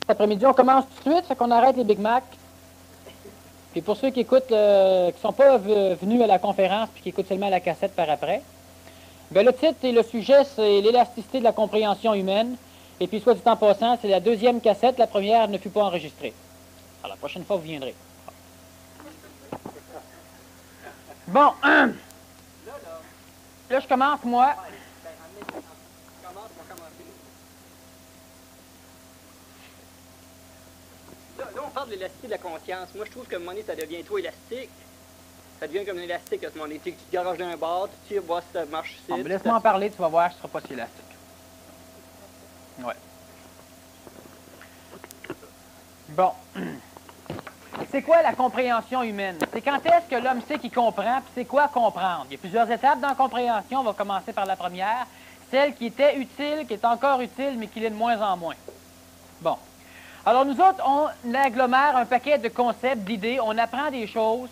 Cet après-midi, on commence tout de suite, fait qu'on arrête les Big Mac. Puis pour ceux qui écoutent, qui ne sont pas venus à la conférence puis qui écoutent seulement la cassette par après, bien, le titre et le sujet, c'est l'élasticité de la compréhension humaine. Et puis, soit dit en passant, c'est la deuxième cassette, la première ne fut pas enregistrée. Alors, la prochaine fois, vous viendrez. Bon, là, je commence, moi. Là, on parle de l'élasticité de la conscience. Moi, je trouve que à un moment donné, ça devient trop élastique. Ça devient comme un élastique à ce moment-là. Tu te garages d'un bar, tu tires, voir si ça marche ici. Bon, laisse-moi en parler, tu vas voir, ce ne sera pas si élastique. Ouais. Bon. C'est quoi la compréhension humaine? C'est quand est-ce que l'homme sait qu'il comprend, puis c'est quoi comprendre? Il y a plusieurs étapes dans la compréhension. On va commencer par la première. Celle qui était utile, qui est encore utile, mais qui l'est de moins en moins. Bon. Alors, nous autres, on agglomère un paquet de concepts, d'idées, on apprend des choses.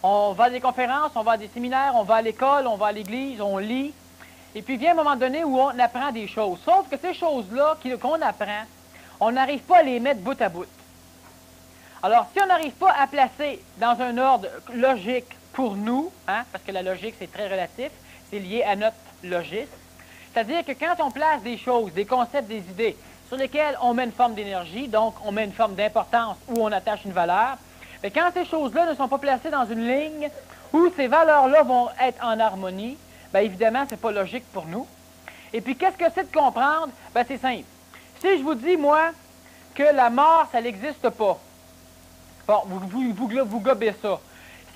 On va à des conférences, on va à des séminaires, on va à l'école, on va à l'église, on lit. Et puis vient un moment donné où on apprend des choses. Sauf que ces choses-là qu'on apprend, on n'arrive pas à les mettre bout à bout. Alors, si on n'arrive pas à placer dans un ordre logique pour nous, hein, parce que la logique, c'est très relatif, c'est lié à notre logisme, c'est-à-dire que quand on place des choses, des concepts, des idées, sur lesquelles on met une forme d'énergie, donc on met une forme d'importance où on attache une valeur, mais quand ces choses-là ne sont pas placées dans une ligne où ces valeurs-là vont être en harmonie, bien évidemment, ce n'est pas logique pour nous. Et puis, qu'est-ce que c'est de comprendre? Bien, c'est simple. Si je vous dis, moi, que la mort, ça n'existe pas, bon, vous gobez ça.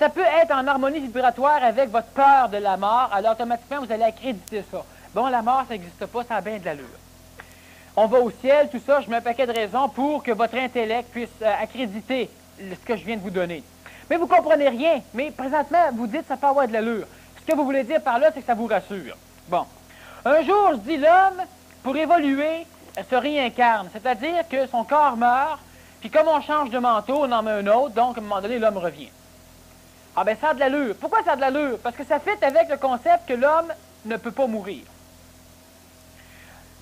Ça peut être en harmonie vibratoire avec votre peur de la mort, alors automatiquement, vous allez accréditer ça. Bon, la mort, ça n'existe pas, ça a bien de l'allure. On va au ciel, tout ça, je mets un paquet de raisons pour que votre intellect puisse accréditer ce que je viens de vous donner. Mais vous ne comprenez rien, mais présentement, vous dites que ça peut avoir de l'allure. Ce que vous voulez dire par là, c'est que ça vous rassure. Bon. Un jour, je dis, l'homme, pour évoluer, se réincarne, c'est-à-dire que son corps meurt, puis comme on change de manteau, on en met un autre, donc à un moment donné, l'homme revient. Ah ben ça a de l'allure. Pourquoi ça a de l'allure? Parce que ça fit avec le concept que l'homme ne peut pas mourir.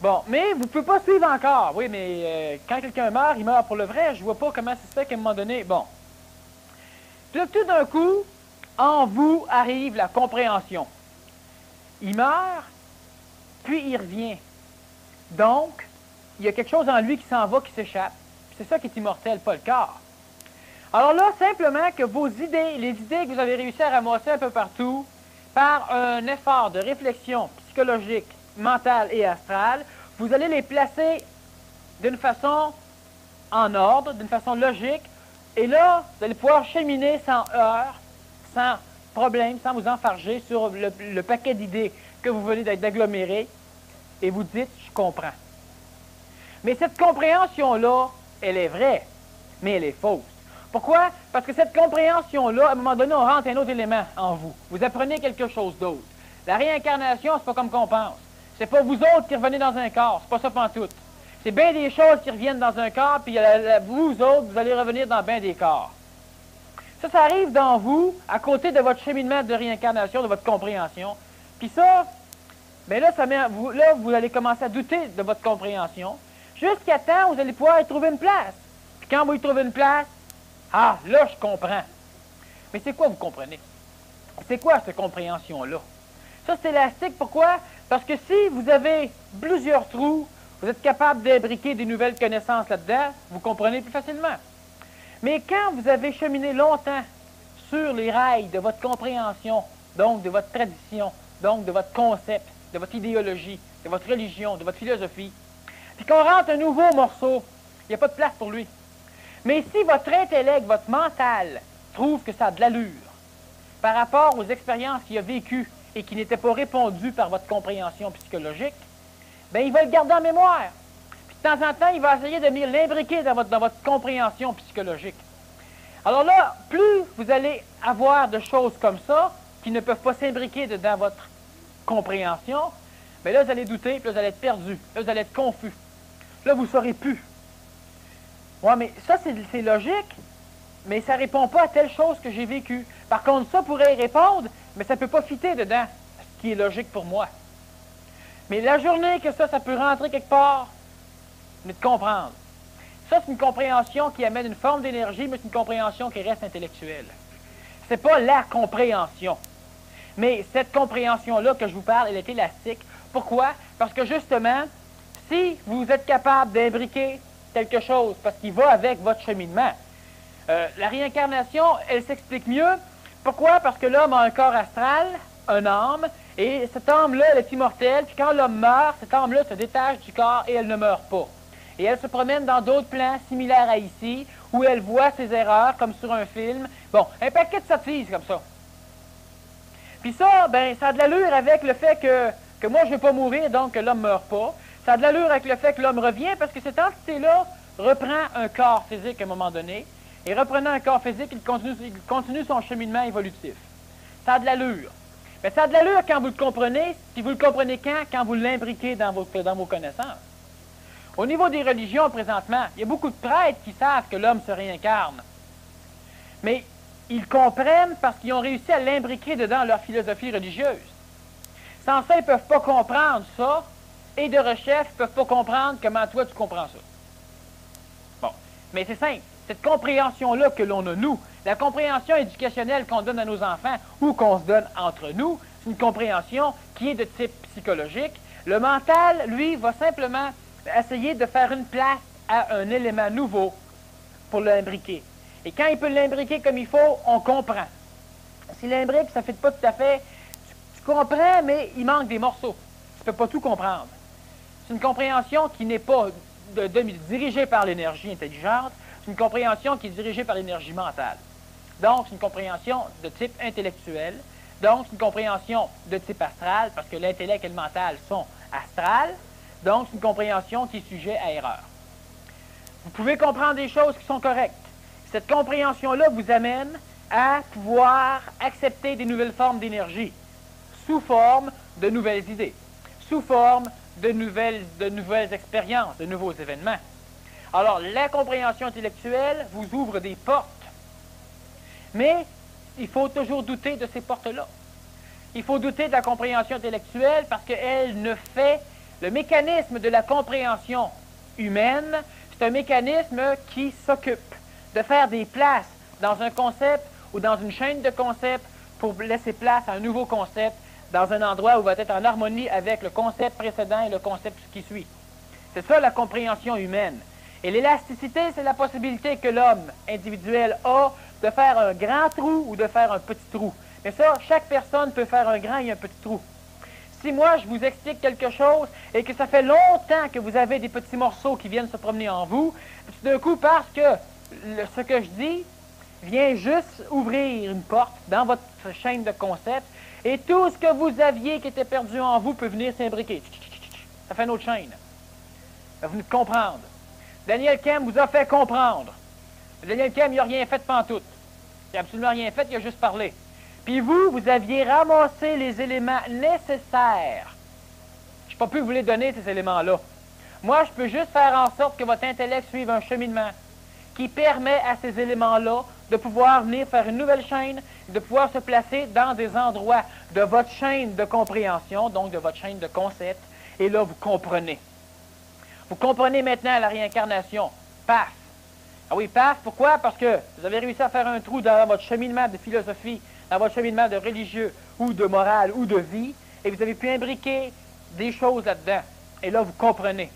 Bon, mais vous ne pouvez pas suivre encore. Oui, mais quand quelqu'un meurt, il meurt pour le vrai. Je ne vois pas comment ça se fait qu'à un moment donné... Bon. Puis là, tout d'un coup, en vous arrive la compréhension. Il meurt, puis il revient. Donc, il y a quelque chose en lui qui s'en va, qui s'échappe. C'est ça qui est immortel, pas le corps. Alors là, simplement que vos idées, les idées que vous avez réussi à ramasser un peu partout, par un effort de réflexion psychologique, mentale et astrale, vous allez les placer d'une façon en ordre, d'une façon logique, et là, vous allez pouvoir cheminer sans heurts, sans problème, sans vous enfarger sur le paquet d'idées que vous venez d'agglomérer, et vous dites, je comprends. Mais cette compréhension-là, elle est vraie, mais elle est fausse. Pourquoi? Parce que cette compréhension-là, à un moment donné, on rentre un autre élément en vous. Vous apprenez quelque chose d'autre. La réincarnation, c'est pas comme qu'on pense. C'est pas vous autres qui revenez dans un corps, c'est pas ça pantoute. C'est bien des choses qui reviennent dans un corps, puis vous autres, vous allez revenir dans bien des corps. Ça arrive dans vous, à côté de votre cheminement de réincarnation, de votre compréhension. Puis ça, bien là, vous allez commencer à douter de votre compréhension, jusqu'à temps où vous allez pouvoir y trouver une place. Puis quand vous y trouvez une place, ah, là, je comprends. Mais c'est quoi vous comprenez? C'est quoi cette compréhension-là? Ça, c'est élastique. Pourquoi? Parce que si vous avez plusieurs trous, vous êtes capable d'imbriquer des nouvelles connaissances là-dedans, vous comprenez plus facilement. Mais quand vous avez cheminé longtemps sur les rails de votre compréhension, donc de votre tradition, donc de votre concept, de votre idéologie, de votre religion, de votre philosophie, puis qu'on rentre un nouveau morceau, il n'y a pas de place pour lui. Mais si votre intellect, votre mental, trouve que ça a de l'allure par rapport aux expériences qu'il a vécues et qui n'étaient pas répondues par votre compréhension psychologique, bien, il va le garder en mémoire. Puis de temps en temps, il va essayer de venir l'imbriquer dans votre compréhension psychologique. Alors là, plus vous allez avoir de choses comme ça, qui ne peuvent pas s'imbriquer dans votre compréhension, bien là, vous allez douter, puis là, vous allez être perdu, là, vous allez être confus. Là, vous ne saurez plus. Oui, mais ça, c'est logique, mais ça ne répond pas à telle chose que j'ai vécue. Par contre, ça pourrait y répondre, mais ça ne peut pas fitter dedans, ce qui est logique pour moi. Mais la journée que ça peut rentrer quelque part, mais de comprendre. Ça, c'est une compréhension qui amène une forme d'énergie, mais c'est une compréhension qui reste intellectuelle. C'est pas la compréhension. Mais cette compréhension-là que je vous parle, elle est élastique. Pourquoi? Parce que justement, si vous êtes capable d'imbriquer quelque chose, parce qu'il va avec votre cheminement, la réincarnation, elle s'explique mieux. Pourquoi? Parce que l'homme a un corps astral, un âme, et cette âme-là, elle est immortelle, puis quand l'homme meurt, cette âme-là se détache du corps et elle ne meurt pas. Et elle se promène dans d'autres plans similaires à ici, où elle voit ses erreurs, comme sur un film. Bon, un paquet de sottises comme ça. Puis ça, ben, ça a de l'allure avec le fait que moi, je ne veux pas mourir, donc que l'homme ne meurt pas. Ça a de l'allure avec le fait que l'homme revient, parce que cette entité-là reprend un corps physique à un moment donné, et reprenant un corps physique, il continue son cheminement évolutif. Ça a de l'allure. Mais ça a de l'allure quand vous le comprenez, puis vous le comprenez quand vous l'imbriquez dans vos connaissances. Au niveau des religions, présentement, il y a beaucoup de prêtres qui savent que l'homme se réincarne. Mais ils comprennent parce qu'ils ont réussi à l'imbriquer dedans leur philosophie religieuse. Sans ça, ils ne peuvent pas comprendre ça, et de recherche, ils ne peuvent pas comprendre comment toi tu comprends ça. Bon, mais c'est simple. Cette compréhension-là que l'on a, nous, la compréhension éducationnelle qu'on donne à nos enfants ou qu'on se donne entre nous, c'est une compréhension qui est de type psychologique. Le mental, lui, va simplement essayer de faire une place à un élément nouveau pour l'imbriquer. Et quand il peut l'imbriquer comme il faut, on comprend. S'il l'imbrique, ça ne fait pas tout à fait... Tu comprends, mais il manque des morceaux. Tu ne peux pas tout comprendre. C'est une compréhension qui n'est pas dirigée par l'énergie intelligente, c'est une compréhension qui est dirigée par l'énergie mentale. Donc, c'est une compréhension de type intellectuel. Donc, c'est une compréhension de type astral, parce que l'intellect et le mental sont astrales. Donc, c'est une compréhension qui est sujet à erreur. Vous pouvez comprendre des choses qui sont correctes. Cette compréhension-là vous amène à pouvoir accepter des nouvelles formes d'énergie, sous forme de nouvelles idées, sous forme de nouvelles expériences, de nouveaux événements. Alors, la compréhension intellectuelle vous ouvre des portes. Mais il faut toujours douter de ces portes-là. Il faut douter de la compréhension intellectuelle parce qu'elle ne fait... Le mécanisme de la compréhension humaine, c'est un mécanisme qui s'occupe de faire des places dans un concept ou dans une chaîne de concepts pour laisser place à un nouveau concept dans un endroit où il va être en harmonie avec le concept précédent et le concept qui suit. C'est ça la compréhension humaine. Et l'élasticité, c'est la possibilité que l'homme individuel a de faire un grand trou ou de faire un petit trou. Mais ça, chaque personne peut faire un grand et un petit trou. Si moi, je vous explique quelque chose et que ça fait longtemps que vous avez des petits morceaux qui viennent se promener en vous, tout d'un coup, parce que ce que je dis vient juste ouvrir une porte dans votre chaîne de concepts et tout ce que vous aviez qui était perdu en vous peut venir s'imbriquer. Ça fait une autre chaîne. Vous venez de comprendre. Daniel Kem vous a fait comprendre. Daniel Kem, il n'a rien fait pantoute. Il n'a absolument rien fait, il a juste parlé. Puis vous aviez ramassé les éléments nécessaires. Je n'ai pas pu vous les donner, ces éléments-là. Moi, je peux juste faire en sorte que votre intellect suive un cheminement qui permet à ces éléments-là de pouvoir venir faire une nouvelle chaîne, de pouvoir se placer dans des endroits de votre chaîne de compréhension, donc de votre chaîne de concepts, et là, vous comprenez. Vous comprenez maintenant la réincarnation. Paf! Ah oui, paf, pourquoi? Parce que vous avez réussi à faire un trou dans votre cheminement de philosophie, dans votre cheminement de religieux, ou de morale, ou de vie, et vous avez pu imbriquer des choses là-dedans. Et là, vous comprenez.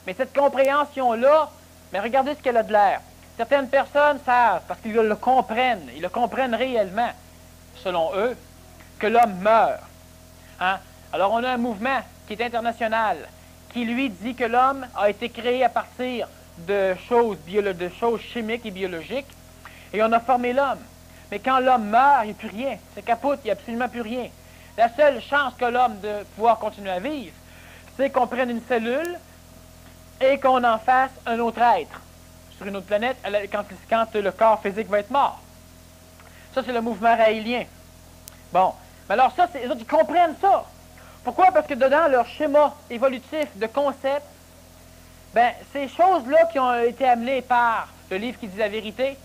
Mais cette compréhension-là, mais regardez ce qu'elle a de l'air. Certaines personnes savent, parce qu'ils le comprennent, ils le comprennent réellement, selon eux, que l'homme meurt. Hein? Alors, on a un mouvement qui est international, qui lui dit que l'homme a été créé à partir de choses chimiques et biologiques, et on a formé l'homme. Mais quand l'homme meurt, il n'y a plus rien. C'est capote, il n'y a absolument plus rien. La seule chance que l'homme de pouvoir continuer à vivre, c'est qu'on prenne une cellule et qu'on en fasse un autre être sur une autre planète quand le corps physique va être mort. Ça, c'est le mouvement raélien. Bon. Mais alors ça, les autres, ils comprennent ça. Pourquoi? Parce que dedans leur schéma évolutif de concept, ben, ces choses-là qui ont été amenées par le livre qui dit la vérité,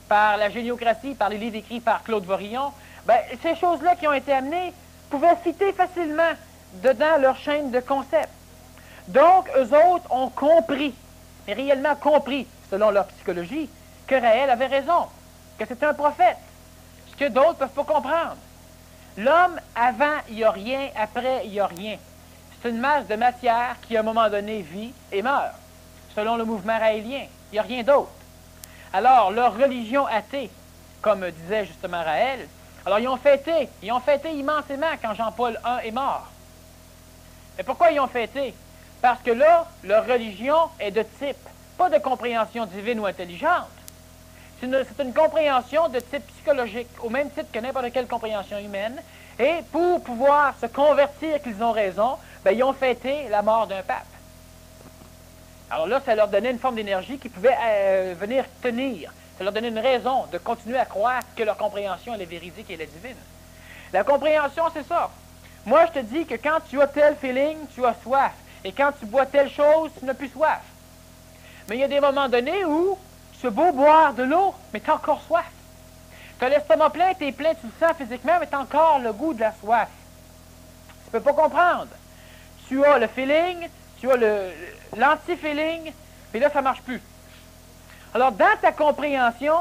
par la géniocratie, par les livres écrits par Claude Vorillon, ben, ces choses-là qui ont été amenées pouvaient fitter facilement dedans leur chaîne de concepts. Donc, eux autres ont compris et réellement compris, selon leur psychologie, que Raël avait raison, que c'était un prophète, ce que d'autres ne peuvent pas comprendre. L'homme, avant, il n'y a rien, après, il n'y a rien. C'est une masse de matière qui, à un moment donné, vit et meurt, selon le mouvement raélien. Il n'y a rien d'autre. Alors, leur religion athée, comme disait justement Raël, alors ils ont fêté immensément quand Jean-Paul I est mort. Mais pourquoi ils ont fêté? Parce que là, leur religion est de type, pas de compréhension divine ou intelligente. C'est une compréhension de type psychologique, au même titre que n'importe quelle compréhension humaine. Et pour pouvoir se convertir qu'ils ont raison, ben, ils ont fêté la mort d'un pape. Alors là, ça leur donnait une forme d'énergie qui pouvait venir tenir. Ça leur donnait une raison de continuer à croire que leur compréhension elle est véridique et elle est divine. La compréhension, c'est ça. Moi, je te dis que quand tu as tel feeling, tu as soif. Et quand tu bois telle chose, tu n'as plus soif. Mais il y a des moments donnés où tu as beau boire de l'eau, mais tu as encore soif. Tu as l'estomac plein, tu es plein, tu le sens physiquement, mais tu as encore le goût de la soif. Tu ne peux pas comprendre. Tu as le feeling, tu as l'anti-feeling, puis là, ça ne marche plus. Alors, dans ta compréhension,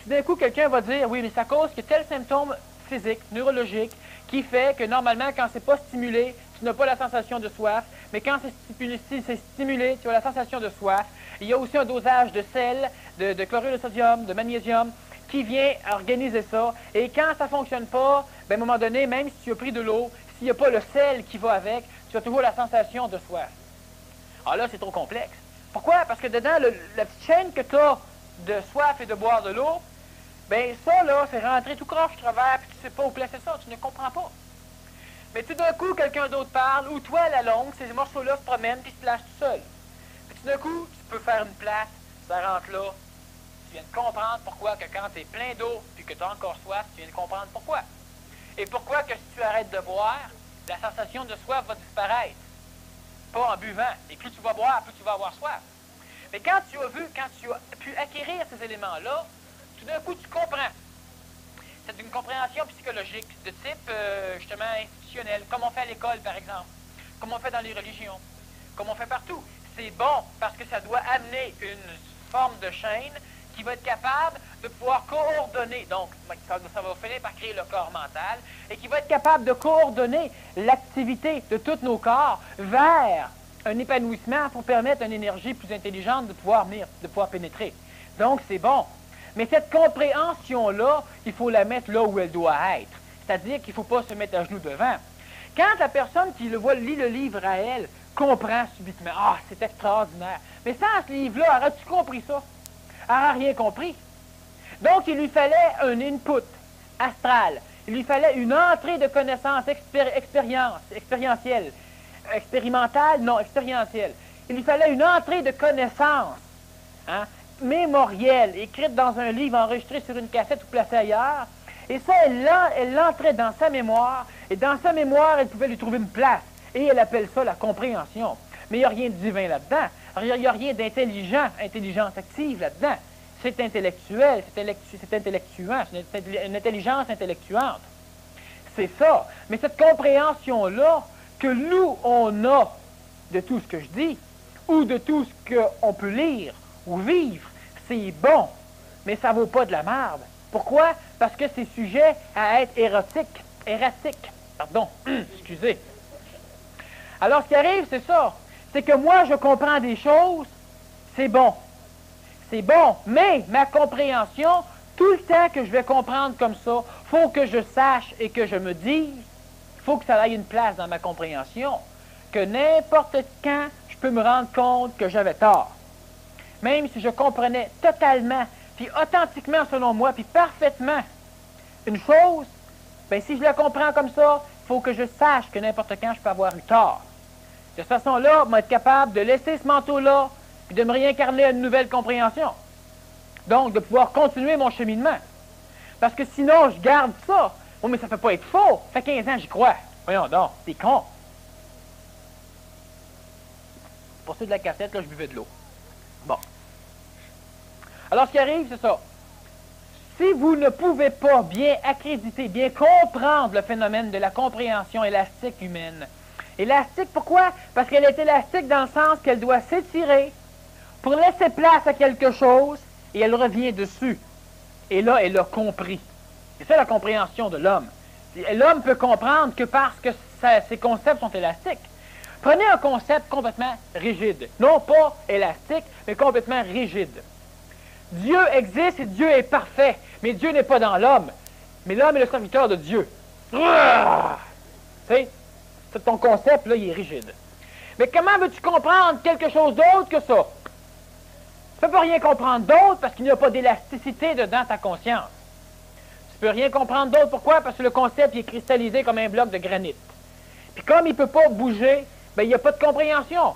tout d'un coup, quelqu'un va dire, oui, mais c'est à cause que tel symptôme physique, neurologique, qui fait que normalement, quand c'est pas stimulé, tu n'as pas la sensation de soif, mais quand c'est stimulé, tu as la sensation de soif. Il y a aussi un dosage de sel, de chlorure de sodium, de magnésium, qui vient organiser ça. Et quand ça ne fonctionne pas, ben, à un moment donné, même si tu as pris de l'eau, s'il n'y a pas le sel qui va avec, tu as toujours la sensation de soif. Alors là, c'est trop complexe. Pourquoi? Parce que dedans, la petite chaîne que tu as de soif et de boire de l'eau, bien ça, là, c'est rentré tout croche au travers, puis tu ne sais pas où placer ça, tu ne comprends pas. Mais tout d'un coup, quelqu'un d'autre parle, ou toi, à la longue, ces morceaux-là se promènent, puis se placent tout seul. Puis tout d'un coup, tu peux faire une place, ça rentre là, tu viens de comprendre pourquoi que quand tu es plein d'eau, puis que tu as encore soif, tu viens de comprendre pourquoi. Et pourquoi que si tu arrêtes de boire, la sensation de soif va disparaître. Pas en buvant. Et plus tu vas boire, plus tu vas avoir soif. Mais quand tu as pu acquérir ces éléments-là, tout d'un coup, tu comprends. C'est une compréhension psychologique de type, justement, institutionnel, comme on fait à l'école, par exemple, comme on fait dans les religions, comme on fait partout. C'est bon parce que ça doit amener une forme de chaîne qui va être capable de pouvoir coordonner, donc ça va finir par créer le corps mental, et qui va être capable de coordonner l'activité de tous nos corps vers un épanouissement pour permettre à une énergie plus intelligente de pouvoir pénétrer. Donc, c'est bon. Mais cette compréhension-là, il faut la mettre là où elle doit être. C'est-à-dire qu'il ne faut pas se mettre à genoux devant. Quand la personne qui lit le livre à elle comprend subitement, « Ah, c'est extraordinaire! » Mais sans ce livre-là, aurais-tu compris ça? Elle n'aura rien compris. Donc, il lui fallait un input astral. Il lui fallait une entrée de connaissances expérientielle. Expérimentale, non, expérientielle. Il lui fallait une entrée de connaissances mémorielle, écrite dans un livre, enregistré sur une cassette ou placée ailleurs. Et ça, elle l'entrait dans sa mémoire, et dans sa mémoire, elle pouvait lui trouver une place. Et elle appelle ça la compréhension. Mais il n'y a rien de divin là-dedans. Il n'y a rien d'intelligent, intelligence active là-dedans. C'est intellectuel, c'est intellectuant, c'est une intelligence intellectuante. C'est ça. Mais cette compréhension-là, que nous, on a de tout ce que je dis, ou de tout ce qu'on peut lire ou vivre, c'est bon, mais ça ne vaut pas de la merde. Pourquoi? Parce que c'est sujet à être erratique. Pardon, excusez. Alors, ce qui arrive, c'est ça. C'est que moi, je comprends des choses, c'est bon. C'est bon, mais ma compréhension, tout le temps que je vais comprendre comme ça, il faut que je sache et que je me dise, il faut que ça aille une place dans ma compréhension, que n'importe quand, je peux me rendre compte que j'avais tort. Même si je comprenais totalement, puis authentiquement selon moi, puis parfaitement, une chose, bien, si je la comprends comme ça, il faut que je sache que n'importe quand, je peux avoir eu tort. De cette façon-là, je vais être capable de laisser ce manteau-là, puis de me réincarner à une nouvelle compréhension. Donc, de pouvoir continuer mon cheminement. Parce que sinon, je garde ça. Oh, mais ça ne peut pas être faux. Ça fait 15 ans, j'y crois. Voyons donc, t'es con. Pour ceux de la cassette, là, je buvais de l'eau. Bon. Alors, ce qui arrive, c'est ça. Si vous ne pouvez pas bien accréditer, bien comprendre le phénomène de la compréhension élastique humaine, Élastique, pourquoi? Parce qu'elle est élastique dans le sens qu'elle doit s'étirer pour laisser place à quelque chose et elle revient dessus. Et là, elle a compris. C'est ça la compréhension de l'homme. L'homme peut comprendre que parce que ses concepts sont élastiques. Prenez un concept complètement rigide. Non pas élastique, mais complètement rigide. Dieu existe et Dieu est parfait, mais Dieu n'est pas dans l'homme. Mais l'homme est le serviteur de Dieu. Tu sais, ton concept, là, il est rigide. Mais comment veux-tu comprendre quelque chose d'autre que ça? Tu ne peux rien comprendre d'autre parce qu'il n'y a pas d'élasticité dedans ta conscience. Tu ne peux rien comprendre d'autre. Pourquoi? Parce que le concept il est cristallisé comme un bloc de granit. Puis comme il ne peut pas bouger, ben, il n'y a pas de compréhension.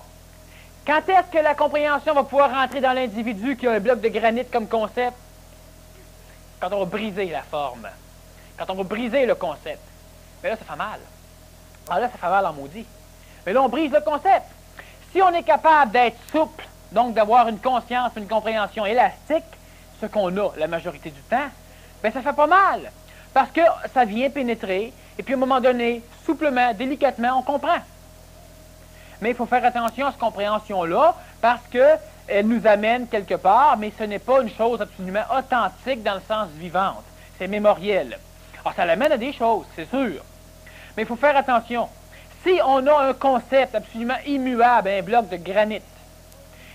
Quand est-ce que la compréhension va pouvoir rentrer dans l'individu qui a un bloc de granit comme concept? Quand on va briser la forme. Quand on va briser le concept. Mais là, ça fait mal. Alors là, ça fait mal en maudit. Mais là, on brise le concept. Si on est capable d'être souple, donc d'avoir une conscience, une compréhension élastique, ce qu'on a la majorité du temps, bien, ça fait pas mal. Parce que ça vient pénétrer, et puis à un moment donné, souplement, délicatement, on comprend. Mais il faut faire attention à cette compréhension-là, parce qu'elle nous amène quelque part, mais ce n'est pas une chose absolument authentique dans le sens vivante. C'est mémoriel. Alors, ça l'amène à des choses, c'est sûr. Mais il faut faire attention. Si on a un concept absolument immuable, un bloc de granit,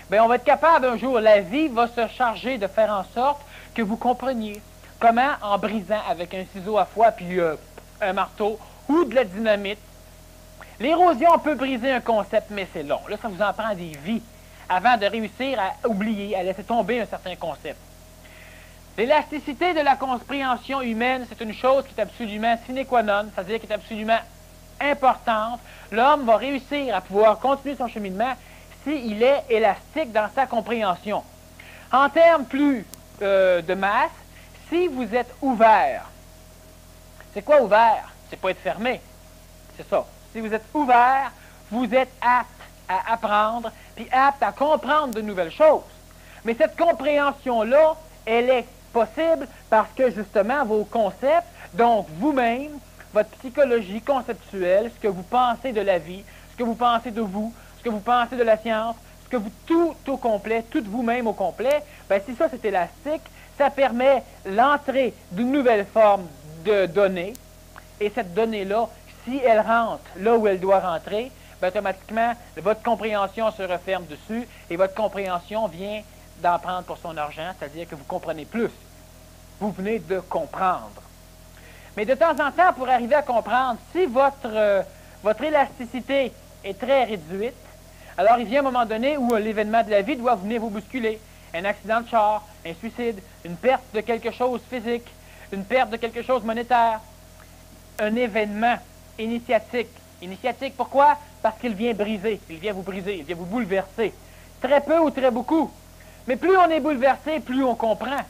bien, on va être capable un jour, la vie va se charger de faire en sorte que vous compreniez comment, en brisant avec un ciseau à foie puis un marteau ou de la dynamite, l'érosion peut briser un concept, mais c'est long. Là, ça vous en prend des vies avant de réussir à oublier, à laisser tomber un certain concept. L'élasticité de la compréhension humaine, c'est une chose qui est absolument sine qua non, c'est-à-dire qui est absolument importante. L'homme va réussir à pouvoir continuer son cheminement s'il est élastique dans sa compréhension. En termes plus de masse, si vous êtes ouvert, c'est quoi ouvert? C'est pas être fermé, c'est ça. Si vous êtes ouvert, vous êtes apte à apprendre, puis apte à comprendre de nouvelles choses. Mais cette compréhension-là, elle est possible parce que justement vos concepts, donc vous-même, votre psychologie conceptuelle, ce que vous pensez de la vie, ce que vous pensez de vous, ce que vous pensez de la science, ce que vous, tout au complet, tout vous-même au complet, bien, si ça c'est élastique, ça permet l'entrée d'une nouvelle forme de données, et cette donnée-là, si elle rentre là où elle doit rentrer, bien, automatiquement, votre compréhension se referme dessus, et votre compréhension vient d'en prendre pour son argent, c'est-à-dire que vous comprenez plus. Vous venez de comprendre. Mais de temps en temps, pour arriver à comprendre, si votre élasticité est très réduite, alors il vient un moment donné où l'événement de la vie doit venir vous bousculer. Un accident de char, un suicide, une perte de quelque chose physique, une perte de quelque chose monétaire, un événement initiatique. Initiatique, pourquoi? Parce qu'il vient briser, il vient vous briser, il vient vous bouleverser. Très peu ou très beaucoup. Mais plus on est bouleversé, plus on comprend.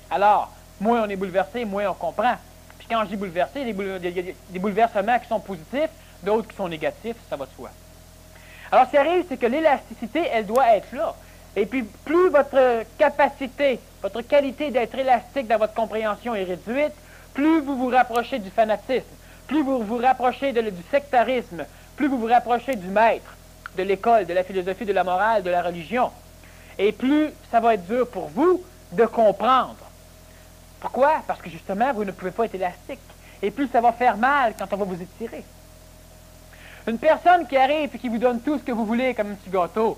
Alors, moins on est bouleversé, moins on comprend. Puis quand je dis bouleversé, il y a des bouleversements qui sont positifs, d'autres qui sont négatifs, ça va de soi. Alors, ce qui arrive, c'est que l'élasticité, elle doit être là. Et puis, plus votre capacité, votre qualité d'être élastique dans votre compréhension est réduite, plus vous vous rapprochez du fanatisme, plus vous vous rapprochez du sectarisme, plus vous vous rapprochez du maître, de l'école, de la philosophie, de la morale, de la religion. Et plus ça va être dur pour vous de comprendre. Pourquoi? Parce que justement, vous ne pouvez pas être élastique. Et plus ça va faire mal quand on va vous étirer. Une personne qui arrive et qui vous donne tout ce que vous voulez comme un petit gâteau,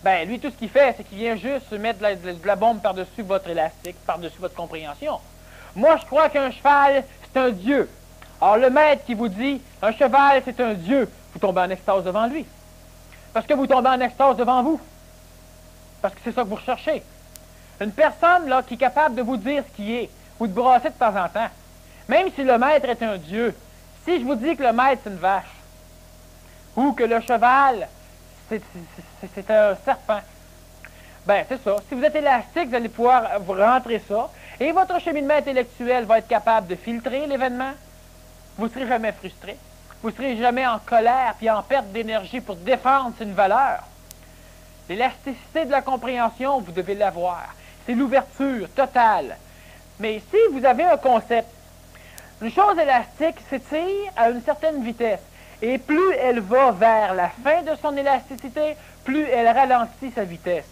ben lui, tout ce qu'il fait, c'est qu'il vient juste mettre de la bombe par-dessus votre élastique, par-dessus votre compréhension. Moi, je crois qu'un cheval, c'est un dieu. Alors, le maître qui vous dit, un cheval, c'est un dieu, vous tombez en extase devant lui. Parce que vous tombez en extase devant vous. Parce que c'est ça que vous recherchez. Une personne là, qui est capable de vous dire ce qui est, ou de brasser de temps en temps, même si le maître est un dieu, si je vous dis que le maître, c'est une vache, ou que le cheval, c'est un serpent, ben c'est ça. Si vous êtes élastique, vous allez pouvoir vous rentrer ça, et votre cheminement intellectuel va être capable de filtrer l'événement. Vous ne serez jamais frustré. Vous ne serez jamais en colère puis en perte d'énergie pour défendre une valeur. L'élasticité de la compréhension, vous devez l'avoir. C'est l'ouverture totale. Mais si vous avez un concept, une chose élastique s'étire à une certaine vitesse. Et plus elle va vers la fin de son élasticité, plus elle ralentit sa vitesse.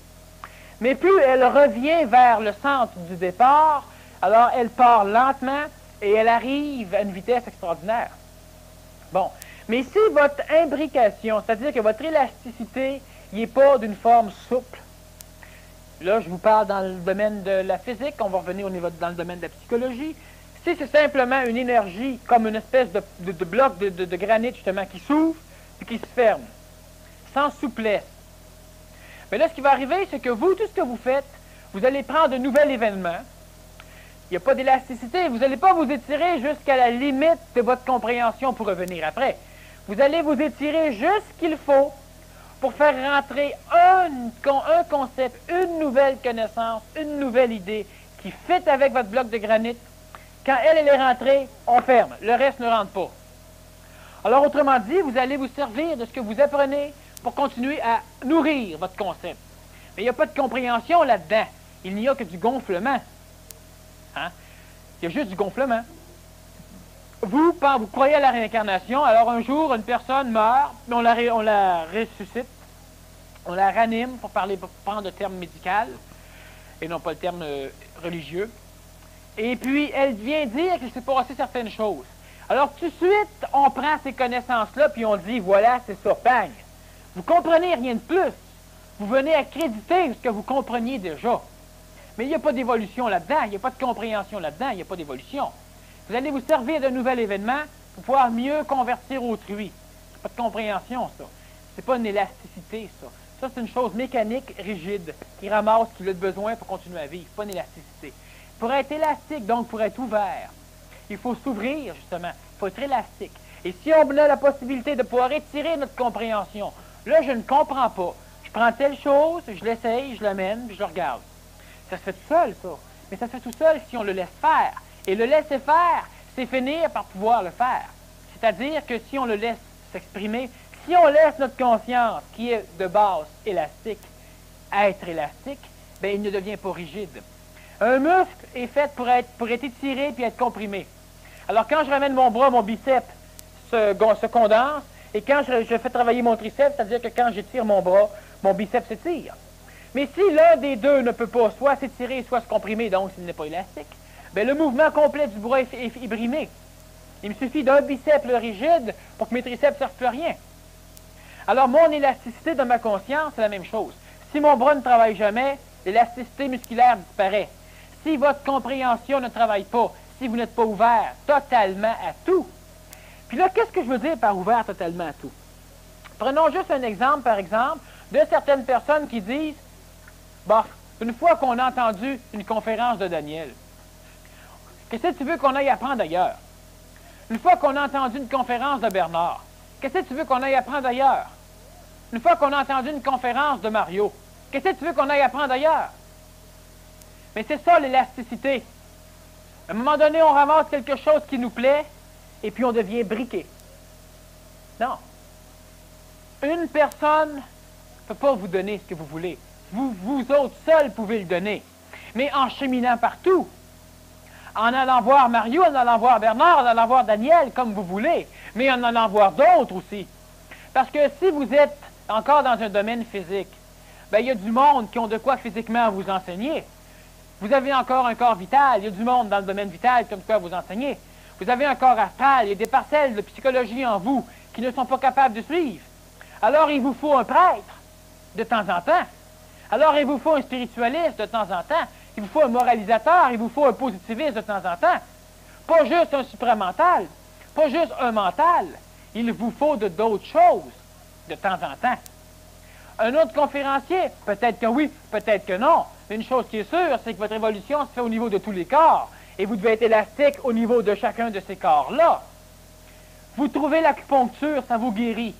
Mais plus elle revient vers le centre du départ, alors elle part lentement et elle arrive à une vitesse extraordinaire. Bon, mais si votre imbrication, c'est-à-dire que votre élasticité n'est pas d'une forme souple, là je vous parle dans le domaine de la physique, on va revenir dans le domaine de la psychologie, si c'est simplement une énergie comme une espèce de bloc de granit justement qui s'ouvre et qui se ferme, sans souplesse, mais là, ce qui va arriver, c'est que vous, tout ce que vous faites, vous allez prendre un nouvel événement. Il n'y a pas d'élasticité. Vous n'allez pas vous étirer jusqu'à la limite de votre compréhension pour revenir après. Vous allez vous étirer juste ce qu'il faut pour faire rentrer un concept, une nouvelle connaissance, une nouvelle idée qui fit avec votre bloc de granit. Quand elle est rentrée, on ferme. Le reste ne rentre pas. Alors, autrement dit, vous allez vous servir de ce que vous apprenez pour continuer à nourrir votre concept. Mais il n'y a pas de compréhension là-dedans. Il n'y a que du gonflement. Hein? Il y a juste du gonflement. Vous croyez à la réincarnation, alors un jour, une personne meurt, mais on la ressuscite, on la ranime, pour prendre le terme médical, et non pas le terme religieux. Et puis, elle vient dire qu'il s'est passé certaines choses. Alors, tout de suite, on prend ces connaissances-là, puis on dit, voilà, c'est ça, bang! Vous comprenez rien de plus. Vous venez accréditer ce que vous compreniez déjà. Mais il n'y a pas d'évolution là-dedans, il n'y a pas de compréhension là-dedans, il n'y a pas d'évolution. Vous allez vous servir d'un nouvel événement pour pouvoir mieux convertir autrui. C'est pas de compréhension, ça. C'est pas une élasticité, ça. Ça, c'est une chose mécanique, rigide, qui ramasse ce qu'il a besoin pour continuer à vivre. Pas une élasticité. Pour être élastique, donc pour être ouvert, il faut s'ouvrir, justement. Il faut être élastique. Et si on a la possibilité de pouvoir étirer notre compréhension, là, je ne comprends pas. Je prends telle chose, je l'essaye, je l'amène, puis je le regarde. Ça se fait tout seul, ça. Mais ça se fait tout seul si on le laisse faire. Et le laisser faire, c'est finir par pouvoir le faire. C'est-à-dire que si on le laisse s'exprimer, si on laisse notre conscience, qui est de base élastique, être élastique, bien, il ne devient pas rigide. Un muscle est fait pour être étiré puis être comprimé. Alors, quand je ramène mon bras, mon biceps se condense, et quand je fais travailler mon triceps, c'est-à-dire que quand j'étire mon bras, mon biceps s'étire. Mais si l'un des deux ne peut pas soit s'étirer, soit se comprimer, donc s'il n'est pas élastique, bien, le mouvement complet du bras est brimé. Il me suffit d'un biceps rigide pour que mes triceps ne servent plus à rien. Alors, mon élasticité de ma conscience, c'est la même chose. Si mon bras ne travaille jamais, l'élasticité musculaire disparaît. Si votre compréhension ne travaille pas, si vous n'êtes pas ouvert totalement à tout. Puis là, qu'est-ce que je veux dire par ouvert totalement à tout? Prenons juste un exemple, par exemple, de certaines personnes qui disent, bon, une fois qu'on a entendu une conférence de Daniel, qu'est-ce que tu veux qu'on aille apprendre ailleurs? Une fois qu'on a entendu une conférence de Bernard, qu'est-ce que tu veux qu'on aille apprendre ailleurs? Une fois qu'on a entendu une conférence de Mario, qu'est-ce que tu veux qu'on aille apprendre ailleurs? Mais c'est ça l'élasticité. À un moment donné, on ramasse quelque chose qui nous plaît, et puis on devient briqué. Non. Une personne ne peut pas vous donner ce que vous voulez. Vous autres seuls pouvez le donner. Mais en cheminant partout, en allant voir Mario, en allant voir Bernard, en allant voir Daniel, comme vous voulez, mais en allant voir d'autres aussi. Parce que si vous êtes encore dans un domaine physique, bien, il y a du monde qui ont de quoi physiquement vous enseigner. Vous avez encore un corps vital, il y a du monde dans le domaine vital qui a de quoi vous enseigner. Vous avez un corps astral, il y a des parcelles de psychologie en vous qui ne sont pas capables de suivre. Alors, il vous faut un prêtre de temps en temps. Alors, il vous faut un spiritualiste de temps en temps. Il vous faut un moralisateur, il vous faut un positiviste de temps en temps. Pas juste un supramental, pas juste un mental. Il vous faut d'autres choses de temps en temps. Un autre conférencier, peut-être que oui, peut-être que non. Mais une chose qui est sûre, c'est que votre évolution se fait au niveau de tous les corps. Et vous devez être élastique au niveau de chacun de ces corps-là. Vous trouvez l'acupuncture, ça vous guérit.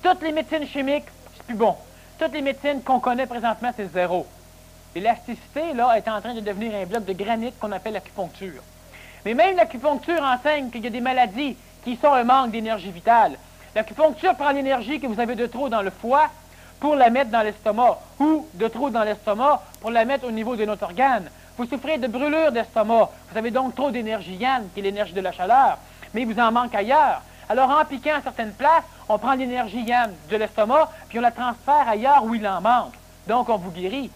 Toutes les médecines chimiques, c'est plus bon. Toutes les médecines qu'on connaît présentement, c'est zéro. L'élasticité, là, est en train de devenir un bloc de granit qu'on appelle l'acupuncture. Mais même l'acupuncture enseigne qu'il y a des maladies qui sont un manque d'énergie vitale. L'acupuncture prend l'énergie que vous avez de trop dans le foie pour la mettre dans l'estomac, ou de trop dans l'estomac pour la mettre au niveau de notre organe. Vous souffrez de brûlure d'estomac. Vous avez donc trop d'énergie yang, qui est l'énergie de la chaleur, mais il vous en manque ailleurs. Alors, en piquant à certaines places, on prend l'énergie yang de l'estomac, puis on la transfère ailleurs où il en manque. Donc, on vous guérit.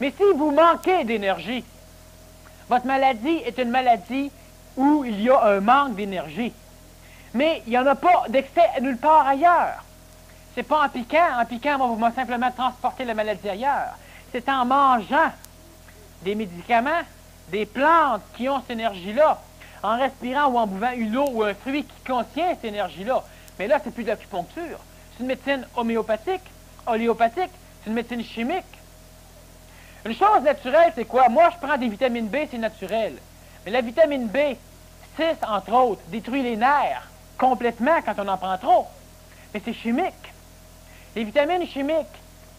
Mais si vous manquez d'énergie, votre maladie est une maladie où il y a un manque d'énergie. Mais il n'y en a pas d'excès nulle part ailleurs. C'est pas en piquant. En piquant, on va simplement transporter la maladie ailleurs. C'est en mangeant des médicaments, des plantes qui ont cette énergie-là, en respirant ou en buvant une eau ou un fruit qui contient cette énergie-là. Mais là, c'est plus de l'acupuncture. C'est une médecine homéopathique, oléopathique, c'est une médecine chimique. Une chose naturelle, c'est quoi? Moi, je prends des vitamines B, c'est naturel. Mais la vitamine B6, entre autres, détruit les nerfs complètement quand on en prend trop. Mais c'est chimique. Les vitamines chimiques,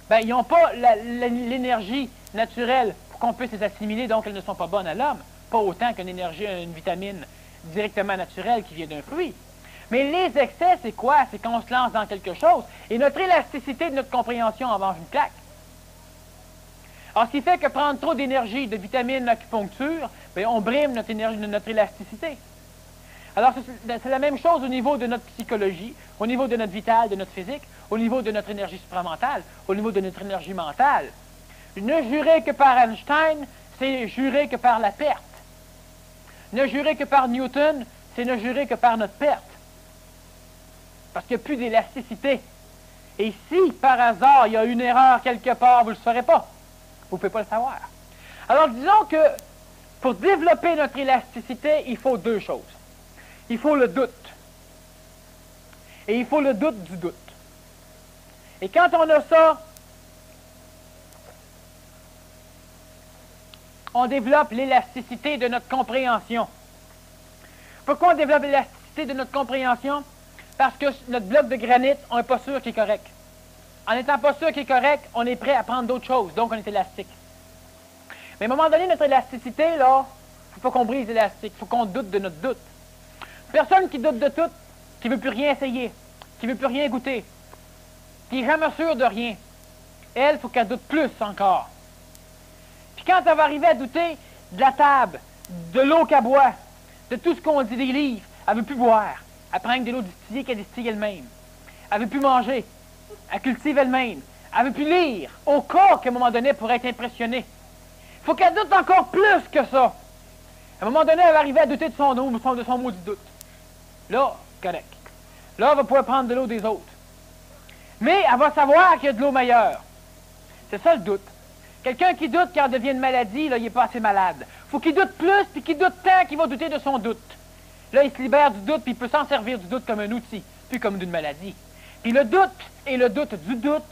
ben, ils n'ont pas l'énergie naturelle pour qu'on puisse les assimiler, donc elles ne sont pas bonnes à l'homme. Pas autant qu'une énergie, une vitamine directement naturelle qui vient d'un fruit. Mais les excès, c'est quoi? C'est qu'on se lance dans quelque chose et notre élasticité de notre compréhension en mange une claque. Alors, ce qui fait que prendre trop d'énergie, de vitamines, d'acupuncture, bien, on brime notre énergie, notre élasticité. Alors, c'est la même chose au niveau de notre psychologie, au niveau de notre vital, de notre physique, au niveau de notre énergie supramentale, au niveau de notre énergie mentale. Ne jurer que par Einstein, c'est jurer que par la perte. Ne jurer que par Newton, c'est ne jurer que par notre perte. Parce qu'il n'y a plus d'élasticité. Et si, par hasard, il y a une erreur quelque part, vous ne le saurez pas. Vous ne pouvez pas le savoir. Alors, disons que pour développer notre élasticité, il faut deux choses. Il faut le doute. Et il faut le doute du doute. Et quand on a ça, on développe l'élasticité de notre compréhension. Pourquoi on développe l'élasticité de notre compréhension? Parce que notre bloc de granit, on n'est pas sûr qu'il est correct. En n'étant pas sûr qu'il est correct, on est prêt à prendre d'autres choses, donc on est élastique. Mais à un moment donné, notre élasticité, là, il ne faut pas qu'on brise l'élastique, il faut qu'on doute de notre doute. Personne qui doute de tout, qui ne veut plus rien essayer, qui ne veut plus rien goûter, qui n'est jamais sûr de rien, elle, il faut qu'elle doute plus encore. Puis quand elle va arriver à douter de la table, de l'eau qu'elle boit, de tout ce qu'on dit des livres, elle ne veut plus boire. Elle prend de l'eau distillée qu'elle distille elle-même. Elle ne veut plus manger. Elle cultive elle-même. Elle ne veut plus lire, au cas qu'à un moment donné, pour être impressionnée. Il faut qu'elle doute encore plus que ça. À un moment donné, elle va arriver à douter de son eau, de son maudit doute. Là, correct. Là, elle va pouvoir prendre de l'eau des autres. Mais elle va savoir qu'il y a de l'eau meilleure. C'est ça le doute. Quelqu'un qui doute quand il devient une maladie, là, il n'est pas assez malade. Il faut qu'il doute plus, puis qu'il doute tant qu'il va douter de son doute. Là, il se libère du doute, puis il peut s'en servir du doute comme un outil, plus comme d'une maladie. Puis le doute et le doute du doute,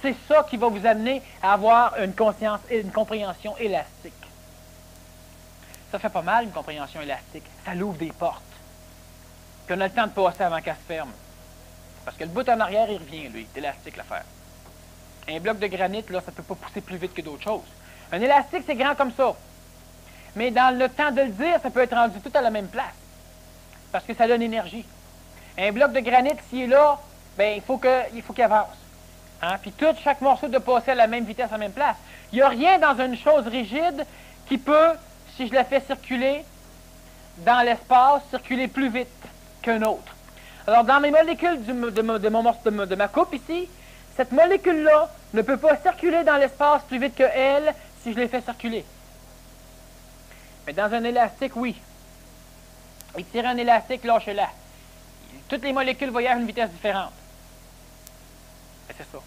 c'est ça qui va vous amener à avoir une conscience et une compréhension élastique. Ça fait pas mal, une compréhension élastique. Ça l'ouvre des portes. Puis on a le temps de passer avant qu'elle se ferme. Parce que le bout en arrière, il revient, lui. C'est élastique, l'affaire. Un bloc de granit, là, ça ne peut pas pousser plus vite que d'autres choses. Un élastique, c'est grand comme ça. Mais dans le temps de le dire, ça peut être rendu tout à la même place. Parce que ça donne énergie. Un bloc de granit, s'il est là, ben, il faut qu'il avance. Hein? Puis chaque morceau doit passer à la même vitesse, à la même place. Il n'y a rien dans une chose rigide qui peut, si je la fais circuler dans l'espace, circuler plus vite qu'un autre. Alors, dans mes molécules de ma coupe ici, cette molécule-là ne peut pas circuler dans l'espace plus vite que elle si je les fais circuler. Mais dans un élastique, oui. Étirer un élastique, lâchez-la. Toutes les molécules voyagent à une vitesse différente. C'est ça.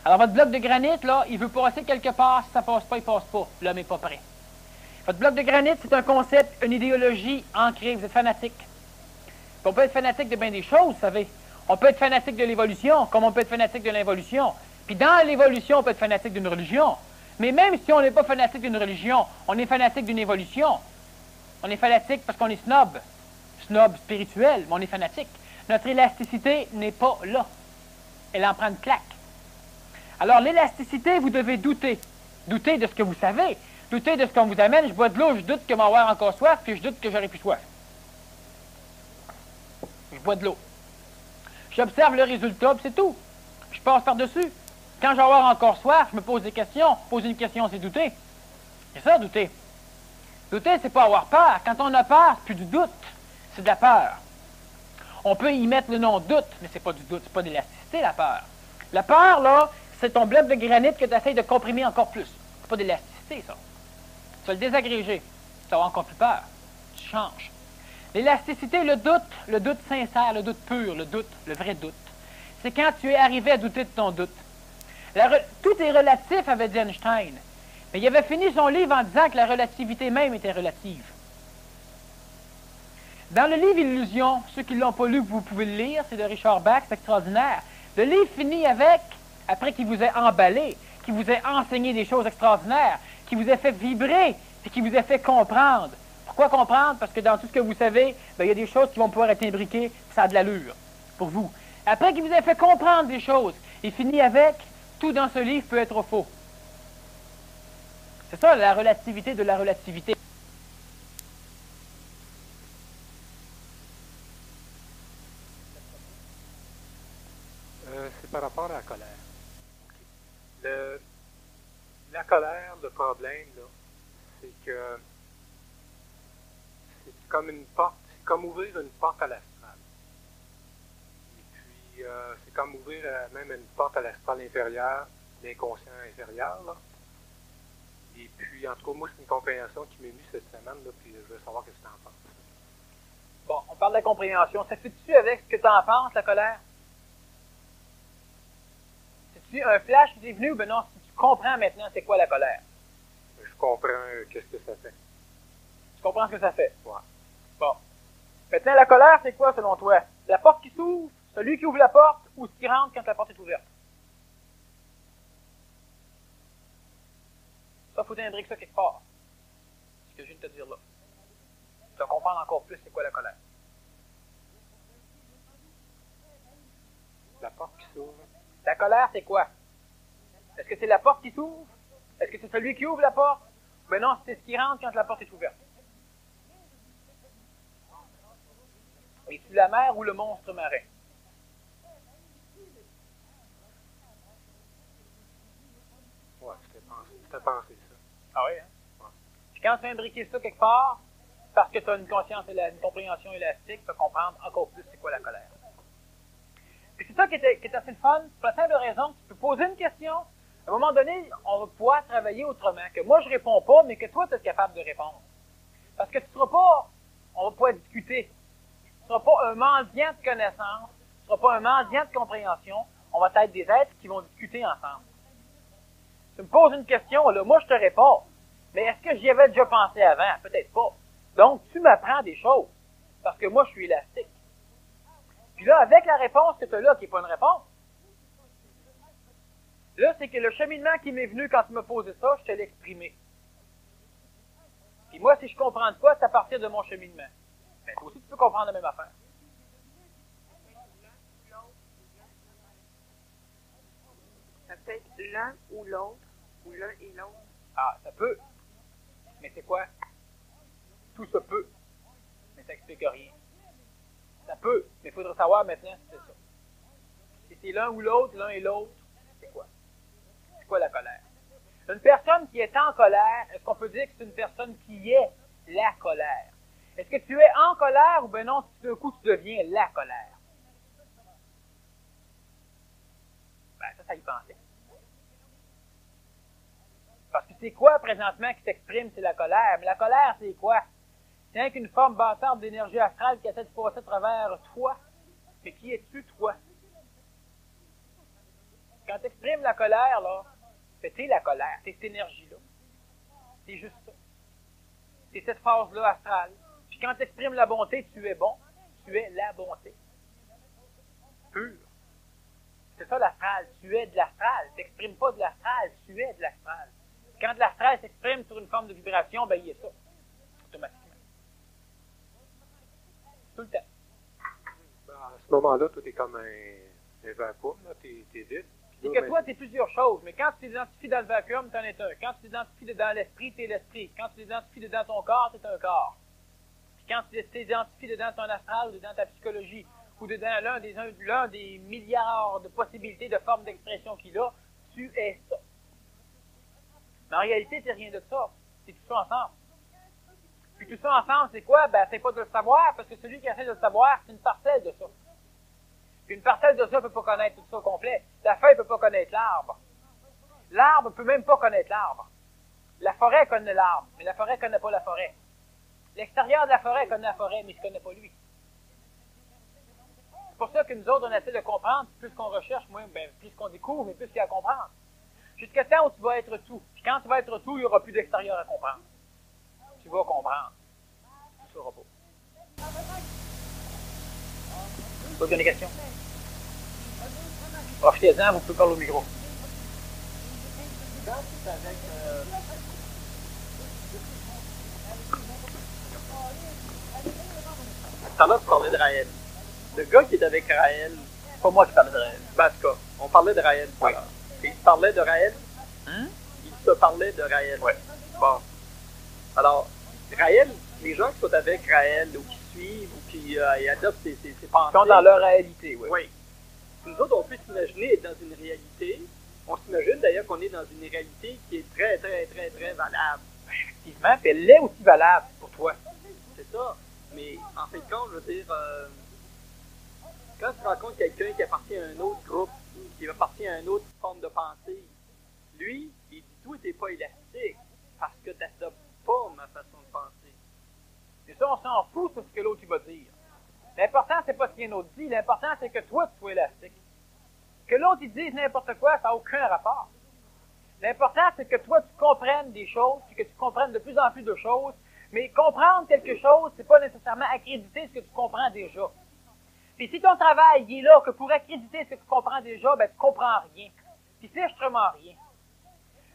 Alors, votre bloc de granit, là, il veut passer quelque part. Si ça passe pas, il passe pas. L'homme n'est pas prêt. Votre bloc de granit, c'est un concept, une idéologie ancrée. Vous êtes fanatique. Puis on peut être fanatique de bien des choses, vous savez. On peut être fanatique de l'évolution, comme on peut être fanatique de l'involution. Puis dans l'évolution, on peut être fanatique d'une religion. Mais même si on n'est pas fanatique d'une religion, on est fanatique d'une évolution. On est fanatique parce qu'on est snob. Snob spirituel, mais on est fanatique. Notre élasticité n'est pas là. Elle en prend une claque. Alors l'élasticité, vous devez douter. Douter de ce que vous savez. Douter de ce qu'on vous amène. Je bois de l'eau, je doute que m'en avoir encore soif, puis je doute que j'aurai plus soif. Je bois de l'eau. J'observe le résultat, puis c'est tout. Je passe par-dessus. Quand je vais avoir encore soif, je me pose des questions. Poser une question, c'est douter. C'est ça, douter. Douter, c'est pas avoir peur. Quand on a peur, c'est plus du doute. C'est de la peur. On peut y mettre le nom doute, mais c'est pas du doute, c'est pas de l'élasticité, la peur. La peur, là, c'est ton bloc de granit que tu essaies de comprimer encore plus. C'est pas de l'élasticité, ça. Tu vas le désagréger. Tu vas avoir encore plus peur. Tu changes. L'élasticité, le doute sincère, le doute pur, le doute, le vrai doute, c'est quand tu es arrivé à douter de ton doute. Tout est relatif, avait dit Einstein. Mais il avait fini son livre en disant que la relativité même était relative. Dans le livre Illusion, ceux qui ne l'ont pas lu, vous pouvez le lire, c'est de Richard Bach, c'est extraordinaire. Le livre finit avec, après qu'il vous ait emballé, qu'il vous ait enseigné des choses extraordinaires, qu'il vous ait fait vibrer, et qu'il vous ait fait comprendre. Pourquoi comprendre? Parce que dans tout ce que vous savez, il y a des choses qui vont pouvoir être imbriquées, ça a de l'allure pour vous. Après qu'il vous ait fait comprendre des choses, il finit avec, tout dans ce livre peut être faux. C'est ça la relativité de la relativité. C'est par rapport à la colère. La colère, le problème, là, c'est que c'est comme une porte, c'est comme ouvrir une porte à l'astral. Et puis, c'est comme ouvrir même une porte à l'astral inférieur, l'inconscient inférieur, là. Et puis, en tout cas, moi, c'est une compréhension qui m'est venue cette semaine, là, puis je veux savoir ce que tu en penses. Bon, on parle de la compréhension. Ça fait-tu avec ce que tu en penses, la colère? C'est-tu un flash qui t'est venu ou ben non, si tu comprends maintenant c'est quoi la colère? Je comprends qu'est-ce que ça fait. Tu comprends ce que ça fait? Ouais. Bon. Maintenant, la colère, c'est quoi selon toi? La porte qui s'ouvre, celui qui ouvre la porte, ou ce qui rentre quand la porte est ouverte? Ça, il faut t'imbriquer ça quelque part. Ce que je viens de te dire là. Tu vas comprendre encore plus c'est quoi la colère. La porte qui s'ouvre. La colère, c'est quoi? Est-ce que c'est la porte qui s'ouvre? Est-ce que c'est celui qui ouvre la porte? Ben non, c'est ce qui rentre quand la porte est ouverte. Es-tu la mer ou le monstre marin? Ouais, c'était pensé ça. Ah oui, hein? Ouais. Puis quand tu as imbriqué ça quelque part, parce que tu as une conscience et une compréhension élastique, tu vas comprendre encore plus c'est quoi la colère. Puis c'est ça qui est assez le fun, pour la simple raison que tu peux poser une question, à un moment donné, on va pouvoir travailler autrement, que moi je réponds pas, mais que toi tu es capable de répondre. Parce que tu ne seras pas, on va pouvoir discuter, tu ne seras pas un mendiant de connaissances, tu ne seras pas un mendiant de compréhension, on va être des êtres qui vont discuter ensemble. Tu me poses une question, là, moi je te réponds, mais est-ce que j'y avais déjà pensé avant? Peut-être pas. Donc tu m'apprends des choses, parce que moi je suis élastique. Puis là, avec la réponse que tu as là, qui n'est pas une réponse, là, c'est que le cheminement qui m'est venu quand tu m'as posé ça, je te l'ai exprimé. Puis moi, si je comprends de quoi, c'est à partir de mon cheminement. Mais toi aussi, tu peux comprendre la même affaire. Ça peut être l'un ou l'autre, ou l'un et l'autre. Ah, ça peut. Mais c'est quoi? Tout se peut. Mais ça n'explique rien. Ça peut, mais il faudra savoir maintenant si c'est ça. Si c'est l'un ou l'autre, l'un et l'autre, c'est quoi? C'est quoi la colère? Une personne qui est en colère, est-ce qu'on peut dire que c'est une personne qui est la colère? Est-ce que tu es en colère ou ben non, tout d'un coup tu deviens la colère? Ben ça y pensait. Parce que c'est quoi présentement qui s'exprime, c'est la colère. Mais la colère, c'est quoi? C'est rien qu'une forme bâtarde d'énergie astrale qui essaie de passer à travers toi. Mais qui es-tu, toi? Quand tu exprimes la colère, là, c'est la colère, c'est cette énergie-là. C'est juste ça. C'est cette phase-là astrale. Puis quand tu exprimes la bonté, tu es bon. Tu es la bonté. Pure. C'est ça l'astral. Tu es de l'astral. Tu n'exprimes pas de l'astral, tu es de l'astral. Quand de l'astral s'exprime sur une forme de vibration, ben il y a ça. Automatiquement. Tout le temps. Ben, à ce moment-là, toi, t'es comme un vacuum, là, t'es vide. C'est que toi, tu es plusieurs choses, mais quand tu t'identifies dans le vacuum, tu en es un. Quand tu t'identifies dans l'esprit, tu es l'esprit. Quand tu t'identifies dans ton corps, tu es un corps. Puis quand tu t'identifies dans ton astral, ou dans ta psychologie, ou dedans l'un des milliards de possibilités de formes d'expression qu'il a, tu es ça. Mais en réalité, c'est rien de ça. C'est tout ça ensemble. Puis tout ça ensemble, c'est quoi? Ben, c'est pas de le savoir, parce que celui qui essaie de le savoir, c'est une parcelle de ça. Puis une parcelle de ça ne peut pas connaître tout ça au complet. La feuille ne peut pas connaître l'arbre. L'arbre ne peut même pas connaître l'arbre. La forêt connaît l'arbre, mais la forêt ne connaît pas la forêt. L'extérieur de la forêt connaît la forêt, mais il ne connaît pas lui. C'est pour ça que nous autres, on essaie de comprendre. Plus qu'on recherche, moins, ben, plus qu'on découvre, mais plus qu'il y a à comprendre. Jusqu'à temps où tu vas être tout. Puis quand tu vas être tout, il n'y aura plus d'extérieur à comprendre. Tu vas comprendre. Tu ne sauras pas. Vous avez des questions? Profitez-en, vous pouvez parler au micro. Tout à l'heure, tu parlais de Raël. Le gars qui est avec Raël, C'est pas moi qui parle de Raël. ben, en tout cas, on parlait de Raël. Oui. Et il parlait de Raël. Hein? Il te parlait de Raël. Oui. Bon. Alors, Raël, les gens qui sont avec Raël, ou qui suivent, ou qui adoptent ses pensées. Ils sont dans leur réalité, oui. Oui. Nous autres, on peut s'imaginer être dans une réalité. On s'imagine d'ailleurs qu'on est dans une réalité qui est très, très, très, très valable. Effectivement, puis elle est aussi valable pour toi. C'est ça. Mais en fait de compte, je veux dire, quand tu rencontres quelqu'un qui appartient à un autre groupe, qui appartient à une autre forme de pensée, lui, il dit tout n'est pas élastique parce que tu n'adoptes pas ma façon de penser. Et ça, on s'en fout de ce que l'autre il va dire. L'important, c'est pas ce qu'un autre dit. L'important, c'est que toi, tu sois élastique. Que l'autre, il dise n'importe quoi, ça n'a aucun rapport. L'important, c'est que toi, tu comprennes des choses, puis que tu comprennes de plus en plus de choses. Mais comprendre quelque chose, c'est pas nécessairement accréditer ce que tu comprends déjà. Puis si ton travail il est là que pour accréditer ce que tu comprends déjà, ben tu comprends rien. Puis c'est strictement rien.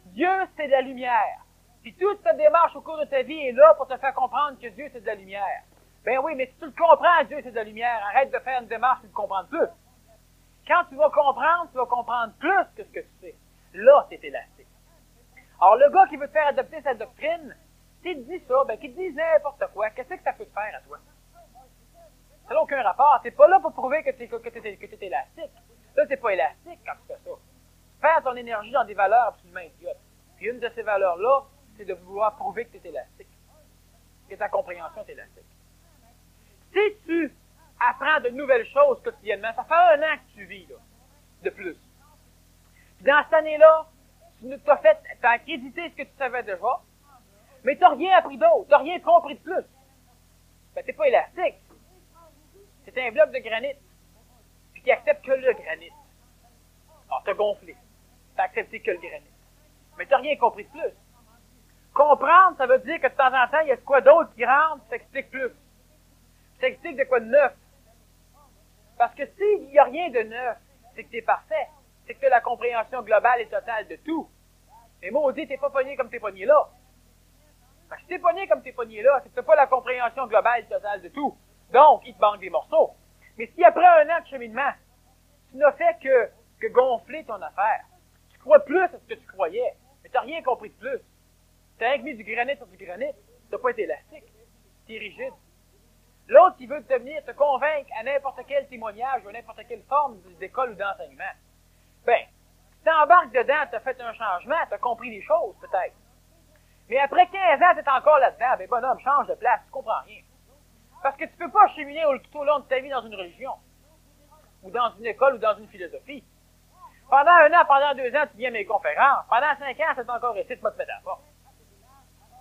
Dieu, c'est de la lumière. Puis toute ta démarche au cours de ta vie est là pour te faire comprendre que Dieu, c'est de la lumière. Ben oui, mais si tu le comprends, Dieu, c'est de la lumière. Arrête de faire une démarche et de comprendre plus. Quand tu vas comprendre plus que ce que tu sais. Là, c'est élastique. Alors, le gars qui veut te faire adopter sa doctrine, s'il te dit ça, ben qu'il te dise n'importe quoi, qu'est-ce que ça peut te faire à toi? Ça n'a aucun rapport. T'es pas là pour prouver que t'es élastique. Là, t'es pas élastique quand tu fais ça. Faire ton énergie dans des valeurs absolument idiotes. Puis une de ces valeurs-là, c'est de vouloir prouver que tu es élastique. Que ta compréhension est élastique. Si tu apprends de nouvelles choses quotidiennement, ça fait 1 an que tu vis, là, de plus. Puis dans cette année-là, tu as accrédité ce que tu savais déjà, mais tu n'as rien appris d'autre, tu n'as rien compris de plus. Ben, tu n'es pas élastique. C'est un bloc de granit, puis qui accepte que le granit. Alors, tu as gonflé. Tu as accepté que le granit. Mais tu n'as rien compris de plus. Comprendre, ça veut dire que de temps en temps, il y a de quoi d'autre qui rentre, ça explique plus. Ça explique de quoi de neuf. Parce que s'il n'y a rien de neuf, c'est que tu es parfait. C'est que tu as la compréhension globale et totale de tout. Mais maudit, tu n'es pas pogné comme tu es pogné là. Parce que si tu es pogné comme tu es pogné là, c'est que tu n'as pas la compréhension globale et totale de tout. Donc, il te manque des morceaux. Mais si après 1 an de cheminement, tu n'as fait que gonfler ton affaire, tu crois plus à ce que tu croyais, mais tu n'as rien compris de plus. Tu as rien que mis du granit sur du granit, tu n'as pas été élastique. Tu es rigide. L'autre, il veut te convaincre à n'importe quel témoignage ou à n'importe quelle forme d'école ou d'enseignement. Ben, tu t'embarques dedans, tu as fait un changement, tu as compris des choses, peut-être. Mais après 15 ans, tu es encore là-dedans. Ben, bonhomme, change de place, tu comprends rien. Parce que tu ne peux pas cheminer tout au long de ta vie dans une religion, ou dans une école, ou dans une philosophie. Pendant 1 an, pendant 2 ans, tu viens à mes conférences. Pendant 5 ans, c'est encore ici, tu vas te mettre à la porte.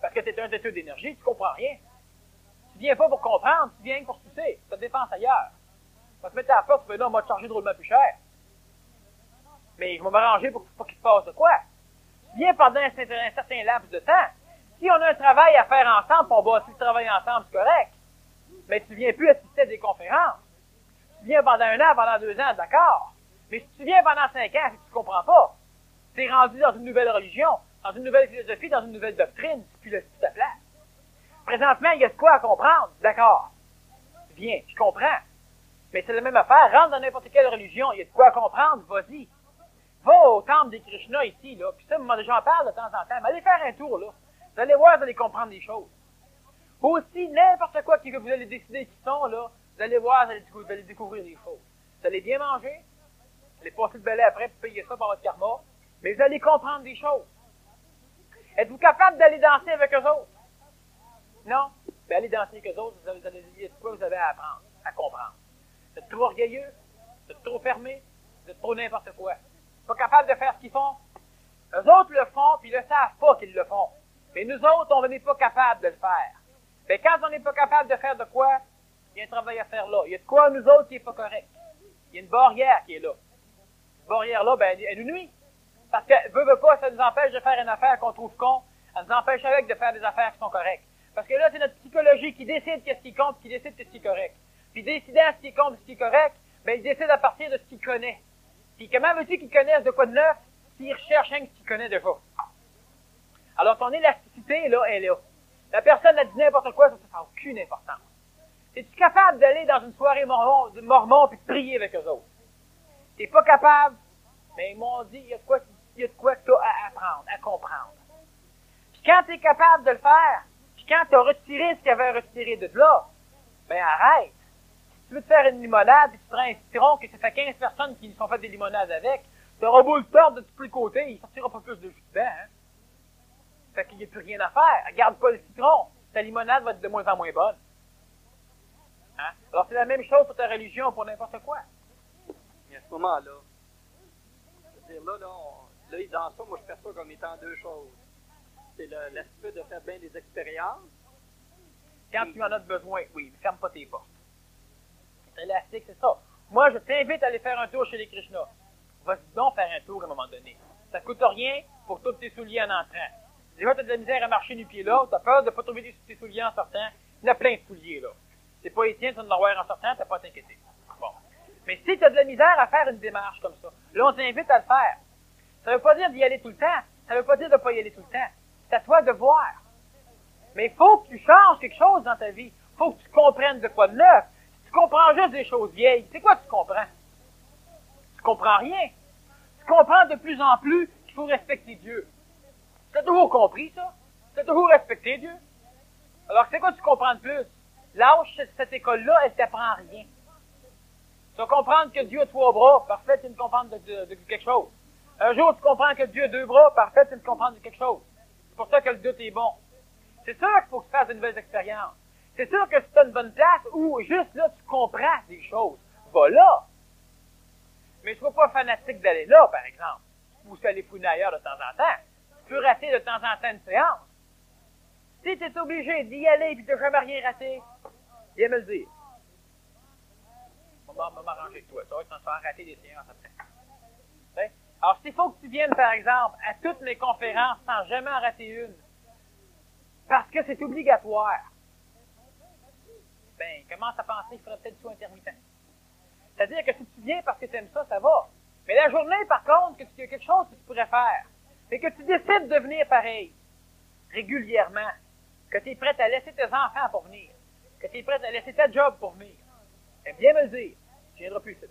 Parce que tu es un têteux d'énergie, tu comprends rien. Tu viens pas pour comprendre, tu viens pour sucer. Tu te dépenses ailleurs. Tu vas te mettre à la porte, tu vas dire, non, on va te charger drôlement plus cher. Mais je vais m'arranger pour qu'il se passe de quoi. Tu viens pendant un certain laps de temps. Si on a un travail à faire ensemble, puis on va aussi travailler ensemble, c'est correct. Mais tu viens plus assister à des conférences. Tu viens pendant 1 an, pendant 2 ans, d'accord. Mais si tu viens pendant 5 ans, c'est que tu comprends pas. Tu es rendu dans une nouvelle religion, dans une nouvelle philosophie, dans une nouvelle doctrine, puis là, tu ta place. Présentement, il y a de quoi à comprendre, d'accord. Viens, je comprends. Mais c'est la même affaire, rentre dans n'importe quelle religion, il y a de quoi à comprendre, vas-y. Va au temple des Krishna ici, là, puis ça, moi, j'en parle de temps en temps, mais allez faire un tour, là. Vous allez voir, vous allez comprendre des choses. Aussi, n'importe quoi que vous allez décider qui sont, là, vous allez voir, vous allez découvrir des choses. Vous allez bien manger, vous allez passer le balai après pour payer ça par votre karma, mais vous allez comprendre des choses. Êtes-vous capable d'aller danser avec eux autres? Non? Ben, allez danser qu'eux autres, vous allez dire de quoi vous avez à apprendre, à comprendre. Vous êtes trop orgueilleux, vous êtes trop fermé, vous êtes trop n'importe quoi. Pas capable de faire ce qu'ils font. Eux autres le font, puis ils ne savent pas qu'ils le font. Mais nous autres, on n'est pas capable de le faire. Mais quand on n'est pas capable de faire de quoi, il y a un travail à faire là. Il y a de quoi, nous autres, qui n'est pas correct. Il y a une barrière qui est là. Cette barrière-là, ben, elle nous nuit. Parce que, veut pas, ça nous empêche de faire une affaire qu'on trouve con. Ça nous empêche avec de faire des affaires qui sont correctes. Parce que là, c'est notre psychologie qui décide qu'est-ce qui compte, qui décide qu'est-ce qui est correct. Puis décidant ce qui compte, ce qui est correct, ben, il décide à partir de ce qu'il connaît. Puis comment veux-tu qu'il connaisse de quoi de neuf s'il recherche un ce qu'il connaît déjà? Alors, ton élasticité, là, elle est là. La personne a dit n'importe quoi, ça n'a aucune importance. Es-tu capable d'aller dans une soirée mormon puis de prier avec eux autres? T'es pas capable? Ben, ils m'ont dit, il y a de quoi que tu as à apprendre, à comprendre. Puis quand tu es capable de le faire, puis quand tu as retiré ce qu'il y avait à retirer de là, ben arrête. Si tu veux te faire une limonade, puis tu prends un citron, que ça fait 15 personnes qui se sont fait des limonades avec, tu auras beau le tordre de tous les côtés, il sortira pas plus de jus dedans, hein? Fait qu'il n'y a plus rien à faire. Regarde pas le citron. Ta limonade va être de moins en moins bonne. Hein? Alors c'est la même chose pour ta religion, pour n'importe quoi. Mais à ce moment-là, je veux dire, là, dans ça, moi, je perçois comme étant deux choses. C'est l'aspect de faire bien des expériences. Quand tu en as besoin, oui, mais ferme pas tes portes. C'est élastique, c'est ça. Moi, je t'invite à aller faire un tour chez les Krishna. Vas-y donc faire un tour à un moment donné. Ça coûte rien pour tous tes souliers en entrant. Déjà, tu as de la misère à marcher du pied là, tu as peur de ne pas trouver tes souliers en sortant. Il y en a plein de souliers là. C'est pas les tiens, tu vas en avoir en sortant, tu n'as pas à t'inquiéter. Bon. Mais si tu as de la misère à faire une démarche comme ça, là, on t'invite à le faire. Ça ne veut pas dire d'y aller tout le temps. Ça ne veut pas dire de ne pas y aller tout le temps. C'est à toi de voir. Mais il faut que tu changes quelque chose dans ta vie. Il faut que tu comprennes de quoi de neuf. Si tu comprends juste des choses vieilles, c'est quoi que tu comprends? Tu comprends rien. Tu comprends de plus en plus qu'il faut respecter Dieu. Tu as toujours compris ça? Tu as toujours respecté Dieu? Alors, c'est quoi que tu comprends de plus? Lâche cette école-là, elle ne t'apprend rien. Tu vas comprendre que Dieu a 3 bras, parfait, tu viens de comprendre de quelque chose. Un jour, tu comprends que Dieu a 2 bras, parfait, tu viens de comprendre de quelque chose. C'est pour ça que le doute est bon. C'est sûr qu'il faut que tu fasses de nouvelles expériences. C'est sûr que si tu as une bonne place où juste là, tu comprends des choses, va là. Mais ne sois pas fanatique d'aller là, par exemple. Ou aller fouiner ailleurs de temps en temps. Tu peux rater de temps en temps une séance. Si tu es obligé d'y aller et que tu n'as jamais rien raté, viens me le dire. On va m'arranger avec toi. Tu vas te faire rater des séances après. Okay? Alors, s'il faut que tu viennes, par exemple, à toutes mes conférences sans jamais en rater une, parce que c'est obligatoire, ben, commence à penser qu'il faudrait peut-être que tu sois intermittent. C'est-à-dire que si tu viens parce que tu aimes ça, ça va. Mais la journée, par contre, que tu as quelque chose que tu pourrais faire, et que tu décides de venir pareil, régulièrement, que tu es prêt à laisser tes enfants pour venir, que tu es prêt à laisser ta job pour venir, eh bien me le dire, tu ne viendras plus ici.